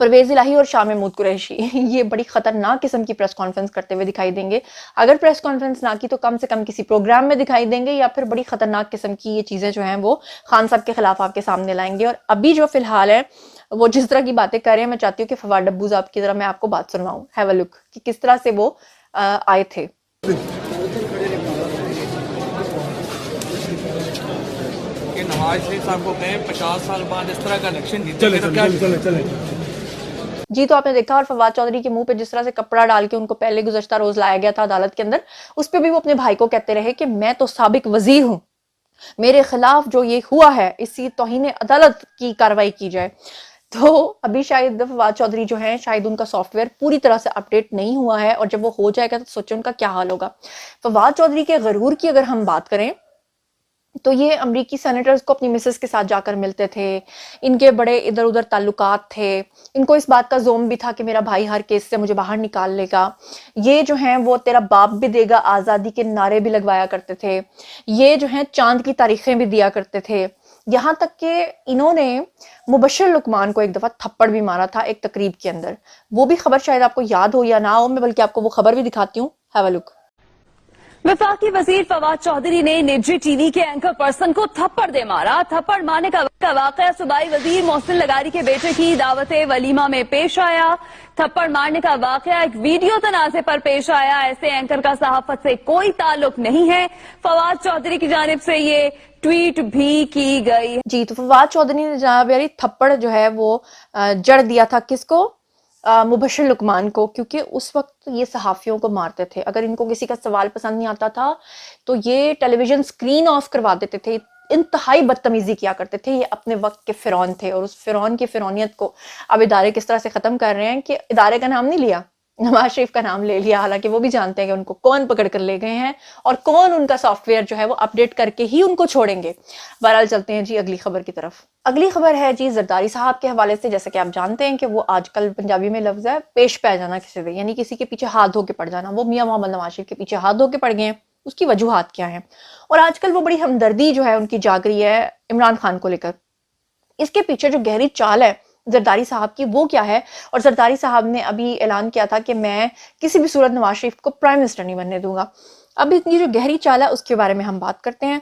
پرویز الہی اور شاہ محمود قریشی یہ بڑی خطرناک قسم کی پریس کانفرنس کرتے ہوئے دکھائی دیں گے. اگر پریس کانفرنس نہ کی تو کم سے کم کسی پروگرام میں دکھائی دیں گے, یا پھر بڑی خطرناک قسم کی یہ چیزیں جو ہیں وہ خان صاحب کے خلاف آپ کے سامنے لائیں گے. اور ابھی جو فی الحال ہے وہ جس طرح کی باتیں کر رہے ہیں, میں چاہتی ہوں کہ فواد ڈبو صاحب کی طرح میں آپ کو بات سنواؤں. ہیو اے لک کہ کس طرح سے وہ آئے تھے. نواز شریف صاحب کو کہیں 50 سال بعد اس طرح کا الیکشن جیتے. جی تو آپ نے دیکھا, اور فواد چودھری کے منہ پہ جس طرح سے کپڑا ڈال کے ان کو پہلے گزشتہ روز لایا گیا تھا عدالت کے اندر, اس پہ بھی وہ اپنے بھائی کو کہتے رہے کہ میں تو سابق وزیر ہوں, میرے خلاف جو یہ ہوا ہے اسی توہین عدالت کی کارروائی کی جائے. تو ابھی شاید فواد چودھری جو ہیں شاید ان کا سافٹ ویئر پوری طرح سے اپڈیٹ نہیں ہوا ہے, اور جب وہ ہو جائے گا تو سوچیں ان کا کیا حال ہوگا. فواد چودھری کے غرور کی اگر ہم بات کریں تو یہ امریکی سینیٹرز کو اپنی مسز کے ساتھ جا کر ملتے تھے, ان کے بڑے ادھر ادھر تعلقات تھے, ان کو اس بات کا زوم بھی تھا کہ میرا بھائی ہر کیس سے مجھے باہر نکال لے گا. یہ جو ہیں وہ تیرا باپ بھی دے گا آزادی کے نعرے بھی لگوایا کرتے تھے, یہ جو ہیں چاند کی تاریخیں بھی دیا کرتے تھے. یہاں تک کہ انہوں نے مبشر لقمان کو ایک دفعہ تھپڑ بھی مارا تھا ایک تقریب کے اندر. وہ بھی خبر شاید آپ کو یاد ہو یا نہ ہو, میں بلکہ آپ کو وہ خبر بھی دکھاتی ہوں. ہیو اے لک. وفاقی وزیر فواد چودھری نے نجی ٹی وی کے اینکر پرسن کو تھپڑ دے مارا. تھپڑ مارنے کا واقعہ صوبائی وزیر محسن لغاری کے بیٹے کی دعوت ولیمہ میں پیش آیا. تھپڑ مارنے کا واقعہ ایک ویڈیو تنازع پر پیش آیا. ایسے اینکر کا صحافت سے کوئی تعلق نہیں ہے. فواد چودھری کی جانب سے یہ ٹویٹ بھی کی گئی. جی تو فواد چودھری نے جناب یاری تھپڑ جو ہے وہ جڑ دیا تھا کس کو؟ مبشر لقمان کو, کیونکہ اس وقت یہ صحافیوں کو مارتے تھے. اگر ان کو کسی کا سوال پسند نہیں آتا تھا تو یہ ٹیلی ویژن سکرین آف کروا دیتے تھے. انتہائی بدتمیزی کیا کرتے تھے. یہ اپنے وقت کے فرعون تھے, اور اس فرعون کی فرعونیت کو اب ادارے کس طرح سے ختم کر رہے ہیں کہ ادارے کا نام نہیں لیا, نواز شریف کا نام لے لیا, حالانکہ وہ بھی جانتے ہیں کہ ان کو کون پکڑ کر لے گئے ہیں اور کون ان کا سافٹ ویئر جو ہے وہ اپڈیٹ کر کے ہی ان کو چھوڑیں گے. بہرحال چلتے ہیں جی اگلی خبر کی طرف. اگلی خبر ہے جی زرداری صاحب کے حوالے سے. جیسا کہ آپ جانتے ہیں کہ وہ آج کل پنجابی میں لفظ ہے پیش پہ جانا کسی سے, یعنی کسی کے پیچھے ہاتھ دھو کے پڑ جانا. وہ میاں محمد نواز شریف کے پیچھے ہاتھ دھو کے پڑ گئے ہیں. اس کی وجوہات کیا ہیں؟ اور آج کل وہ بڑی ہمدردی جو ہے ان کی جاگ رہی ہے عمران خان کو لے کر. اس کے پیچھے جو گہری چال ہے زرداری صاحب کی وہ کیا ہے؟ اور زرداری صاحب نے ابھی اعلان کیا تھا کہ میں کسی بھی صورت نواز شریف کو پرائم منسٹر نہیں بننے دوں گا. اب یہ جو گہری چال ہے اس کے بارے میں ہم بات کرتے ہیں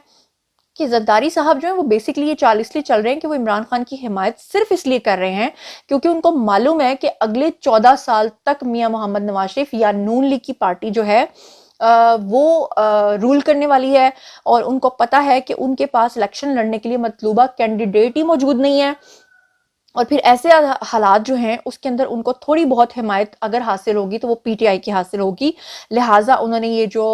کہ زرداری صاحب جو ہیں وہ بیسکلی یہ چال اس لیے چل رہے ہیں کہ وہ عمران خان کی حمایت صرف اس لیے کر رہے ہیں کیونکہ ان کو معلوم ہے کہ اگلے 14 سال تک میاں محمد نواز شریف یا نون لیگ کی پارٹی جو ہے وہ رول کرنے والی ہے, اور ان کو پتا ہے کہ ان کے پاس الیکشن لڑنے کے لیے مطلوبہ کینڈیڈیٹ ہی موجود نہیں ہے. اور پھر ایسے حالات جو ہیں اس کے اندر ان کو تھوڑی بہت حمایت اگر حاصل ہوگی تو وہ پی ٹی آئی کی حاصل ہوگی. لہٰذا انہوں نے یہ جو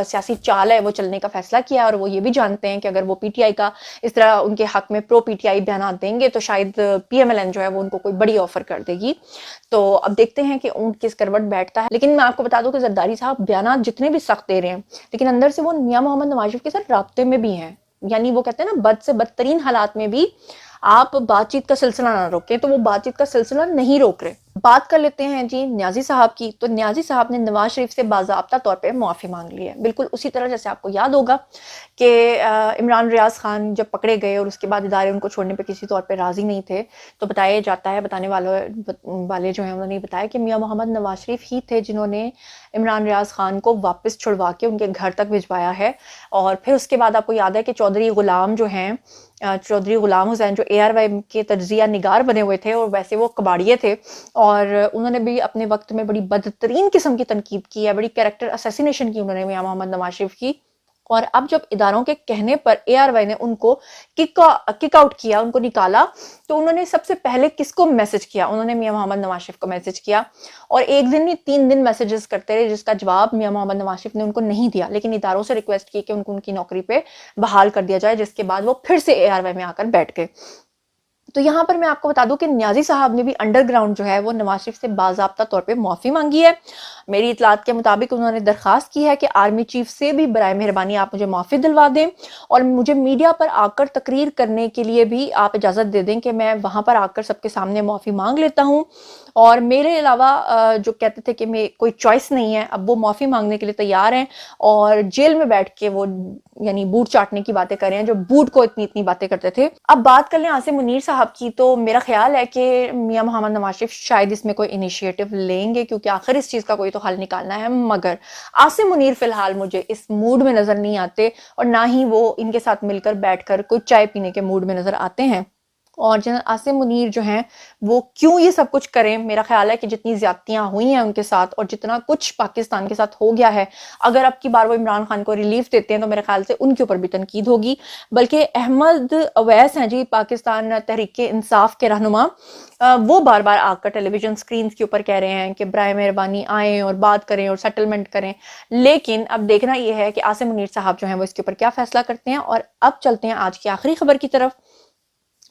سیاسی چال ہے وہ چلنے کا فیصلہ کیا, اور وہ یہ بھی جانتے ہیں کہ اگر وہ پی ٹی آئی کا اس طرح ان کے حق میں پرو پی ٹی آئی بیانات دیں گے تو شاید پی ایم ایل این جو ہے وہ ان کو کوئی بڑی آفر کر دے گی. تو اب دیکھتے ہیں کہ اونٹ کس کروٹ بیٹھتا ہے. لیکن میں آپ کو بتا دوں کہ زرداری صاحب بیانات جتنے بھی سخت دے رہے ہیں لیکن اندر سے وہ میاں محمد نواز شریف کے ساتھ رابطے میں بھی ہیں. یعنی وہ کہتے ہیں نا بد سے بدترین حالات میں بھی آپ بات چیت کا سلسلہ نہ روکیں, تو وہ بات چیت کا سلسلہ نہیں روک رہے. بات کر لیتے ہیں جی نیازی صاحب کی. تو نیازی صاحب نے نواز شریف سے باضابطہ طور پہ معافی مانگ لی ہے, بالکل اسی طرح جیسے آپ کو یاد ہوگا کہ عمران ریاض خان جب پکڑے گئے اور اس کے بعد ادارے ان کو چھوڑنے پہ کسی طور پہ راضی نہیں تھے, تو بتایا جاتا ہے, بتانے والے جو ہیں انہوں نے بتایا کہ میاں محمد نواز شریف ہی تھے جنہوں نے عمران ریاض خان کو واپس چھڑوا کے ان کے گھر تک بھجوایا ہے. اور پھر اس کے بعد آپ کو یاد ہے کہ چودھری غلام جو ہیں, چودھری غلام حسین جو اے آر وائی کے تجزیہ نگار بنے ہوئے تھے اور ویسے وہ کباڑیے تھے, اور انہوں نے بھی اپنے وقت میں بڑی بدترین قسم کی تنقید کی ہے, بڑی کیریکٹر اسیسینیشن کی انہوں نے میاں محمد نواز شریف کی. اور اب جب اداروں کے کہنے پر اے آر وائی نے ان کو کک آؤٹ کیا, ان کو نکالا, تو انہوں نے سب سے پہلے کس کو میسج کیا؟ انہوں نے میاں محمد نواز شریف کو میسج کیا, اور ایک دن نہیں 3 دن میسیجز کرتے رہے جس کا جواب میاں محمد نواز شریف نے ان کو نہیں دیا. لیکن اداروں سے ریکویسٹ کی کہ ان کو ان کی نوکری پہ بحال کر دیا جائے, جس کے بعد وہ پھر سے اے آر وائی میں آ کر بیٹھ گئے. تو یہاں پر میں آپ کو بتا دوں کہ نیازی صاحب نے بھی انڈر گراؤنڈ جو ہے وہ نواز شریف سے باضابطہ طور پہ معافی مانگی ہے. میری اطلاعات کے مطابق انہوں نے درخواست کی ہے کہ آرمی چیف سے بھی برائے مہربانی آپ مجھے معافی دلوا دیں, اور مجھے میڈیا پر آ کر تقریر کرنے کے لیے بھی آپ اجازت دے دیں کہ میں وہاں پر آ کر سب کے سامنے معافی مانگ لیتا ہوں. اور میرے علاوہ جو کہتے تھے کہ میں کوئی چوائس نہیں ہے, اب وہ معافی مانگنے کے لیے تیار ہیں, اور جیل میں بیٹھ کے وہ یعنی بوٹ چاٹنے کی باتیں کر رہے ہیں جو بوٹ کو اتنی باتیں کرتے تھے. اب بات کر لیں عاصم منیر صاحب صاحب کی تو میرا خیال ہے کہ میاں محمد نواز شریف شاید اس میں کوئی انیشیٹو لیں گے، کیونکہ آخر اس چیز کا کوئی تو حل نکالنا ہے، مگر عاصم منیر فی الحال مجھے اس موڈ میں نظر نہیں آتے، اور نہ ہی وہ ان کے ساتھ مل کر بیٹھ کر کوئی چائے پینے کے موڈ میں نظر آتے ہیں۔ اور جنرل عاصم منیر جو ہیں وہ کیوں یہ سب کچھ کریں؟ میرا خیال ہے کہ جتنی زیادتیاں ہوئی ہیں ان کے ساتھ اور جتنا کچھ پاکستان کے ساتھ ہو گیا ہے، اگر اب کی بار وہ عمران خان کو ریلیف دیتے ہیں تو میرے خیال سے ان کے اوپر بھی تنقید ہوگی۔ بلکہ احمد اویس ہیں جی، پاکستان تحریک انصاف کے رہنما، وہ بار بار آ کر ٹیلی ویژن سکرینز کے اوپر کہہ رہے ہیں کہ برائے مہربانی آئیں اور بات کریں اور سیٹلمنٹ کریں، لیکن اب دیکھنا یہ ہے کہ عاصم منیر صاحب جو ہیں وہ اس کے اوپر کیا فیصلہ کرتے ہیں۔ اور اب چلتے ہیں آج کی آخری خبر کی طرف۔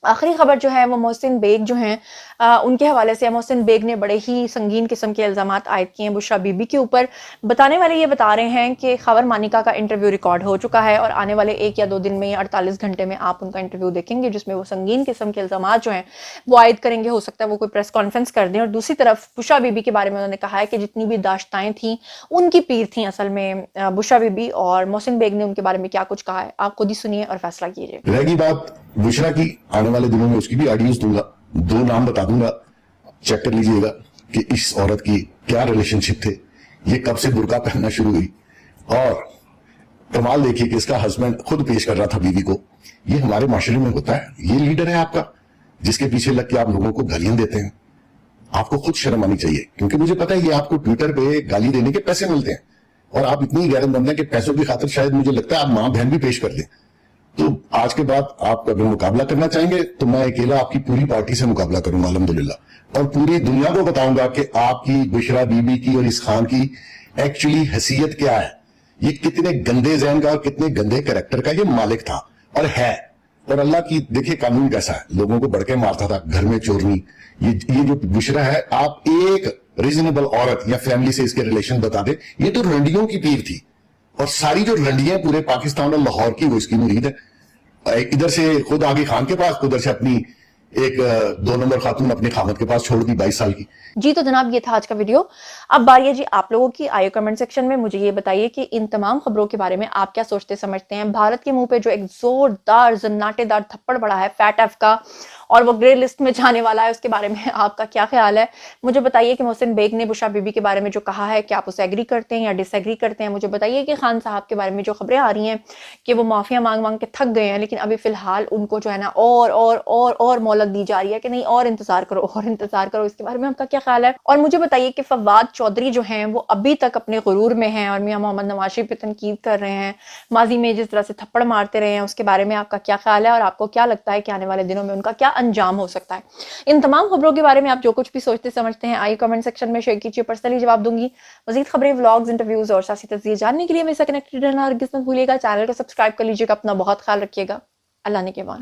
آخری خبر جو ہے وہ محسن بیگ جو ہیں ان کے حوالے سے۔ محسن بیگ نے بڑے ہی سنگین قسم کے الزامات عائد کیے ہیں بشریٰ بی بی کے اوپر۔ بتانے والے یہ بتا رہے ہیں کہ خاور مانیکا کا انٹرویو ریکارڈ ہو چکا ہے، اور آنے والے 1 یا 2 دن میں یا 48 گھنٹے میں آپ ان کا انٹرویو دیکھیں گے، جس میں وہ سنگین قسم کے الزامات جو ہیں وہ عائد کریں گے۔ ہو سکتا ہے وہ کوئی پریس کانفرنس کر دیں۔ اور دوسری طرف بشریٰ بی بی کے بارے میں انہوں نے کہا ہے کہ جتنی بھی داشتائیں تھیں ان کی پیر تھیں اصل میں بشریٰ بی بی، اور محسن بیگ نے ان کے بارے میں کیا کچھ کہا ہے آپ خود ہی سنیے اور فیصلہ کیجیے۔ رہ گی بات بشریٰ کی، آنے والے دنوں میں اس کی بھی آڈیوز دوں گا، 2 نام بتا دوں گا، چیک کر لیجئے گا کہ اس عورت کی کیا ریلیشن شپ تھے، یہ کب سے برقع پہننا شروع ہوئی، اور کمال دیکھیے کہ اس کا ہسبینڈ خود پیش کر رہا تھا بیوی کو۔ یہ ہمارے معاشرے میں ہوتا ہے، یہ لیڈر ہے آپ کا جس کے پیچھے لگ کے آپ لوگوں کو گالیاں دیتے ہیں۔ آپ کو خود شرم آنی چاہیے، کیونکہ مجھے پتا ہے یہ آپ کو ٹویٹر پہ گالی دینے کے پیسے ملتے ہیں، اور آپ اتنی غیرت مند ہیں کہ پیسوں کی خاطر شاید مجھے لگتا ہے آپ ماں بہن بھی پیش کر دیں۔ تو آج کے بعد آپ اگر مقابلہ کرنا چاہیں گے تو میں اکیلا آپ کی پوری پارٹی سے مقابلہ کروں گا الحمدللہ، اور پوری دنیا کو بتاؤں گا کہ آپ کی بشریٰ بی بی کی اور اس خان کی ایکچولی حیثیت کیا ہے، یہ کتنے گندے ذہن کا اور کتنے گندے کریکٹر کا یہ مالک تھا اور ہے۔ اور اللہ کی دیکھیں قانون کیسا ہے، لوگوں کو بڑھ کے مارتا تھا، گھر میں چورنی۔ یہ جو بشریٰ ہے، آپ ایک ریزنیبل عورت یا فیملی سے اس کے ریلیشن بتا دیں، یہ تو رنڈیوں کی پیر تھی، اور ساری جو رنڈیاں پورے پاکستان اور لاہور کی وہ اس کی مرید ہے۔ ادھر سے خود آگے خان کے پاس، ادھر سے اپنی ایک 2 نمبر خاتون اپنے خامد کے پاس چھوڑ دی 22 سال کی۔ جی تو جناب یہ تھا آج کا ویڈیو۔ اب باری ہے جی آپ لوگوں کی، آئیے کمنٹ سیکشن میں مجھے یہ بتائیے کہ ان تمام خبروں کے بارے میں آپ کیا سوچتے سمجھتے ہیں۔ بھارت کے منہ پہ جو ایک زوردار زناٹے دار تھپڑ پڑا ہے فیٹ ایف کا، اور وہ گرے لسٹ میں جانے والا ہے، اس کے بارے میں آپ کا کیا خیال ہے؟ مجھے بتائیے کہ محسن بیگ نے بشریٰ بی بی کے بارے میں جو کہا ہے کہ آپ اسے ایگری کرتے ہیں یا ڈس ایگری کرتے ہیں۔ مجھے بتائیے کہ خان صاحب کے بارے میں جو خبریں آ رہی ہیں کہ وہ معافیاں مانگ مانگ کے تھک گئے ہیں، لیکن ابھی فی الحال ان کو جو ہے نا اور مہلت دی جا رہی ہے کہ نہیں اور انتظار کرو اور انتظار کرو، اس کے بارے میں آپ کا کیا خیال ہے؟ اور مجھے بتائیے کہ فواد چودھری جو ہیں وہ ابھی تک اپنے غرور میں ہیں اور میاں محمد نواز شریف پہ تنقید کر رہے ہیں، ماضی میں جس طرح سے تھپڑ مارتے رہے ہیں، اس کے بارے میں آپ کا کیا خیال ہے؟ اور آپ کو کیا لگتا ہے کہ آنے والے دنوں میں ان کا کیا انجام ہو سکتا ہے؟ ان تمام خبروں کے بارے میں آپ جو کچھ بھی سوچتے سمجھتے ہیں آئیے کمنٹ سیکشن میں شیئر کیجیے، پرسنلی جواب دوں گی۔ مزید خبریں، ولاگز، انٹرویوز اور سیاسی تجزیے جاننے کے لیے میرے سے کنیکٹڈ رہنا ہرگز مت بھولیے گا۔ چینل کو سبسکرائب کر لیجیے گا۔ اپنا بہت خیال رکھیے گا۔ اللہ نے کے بان۔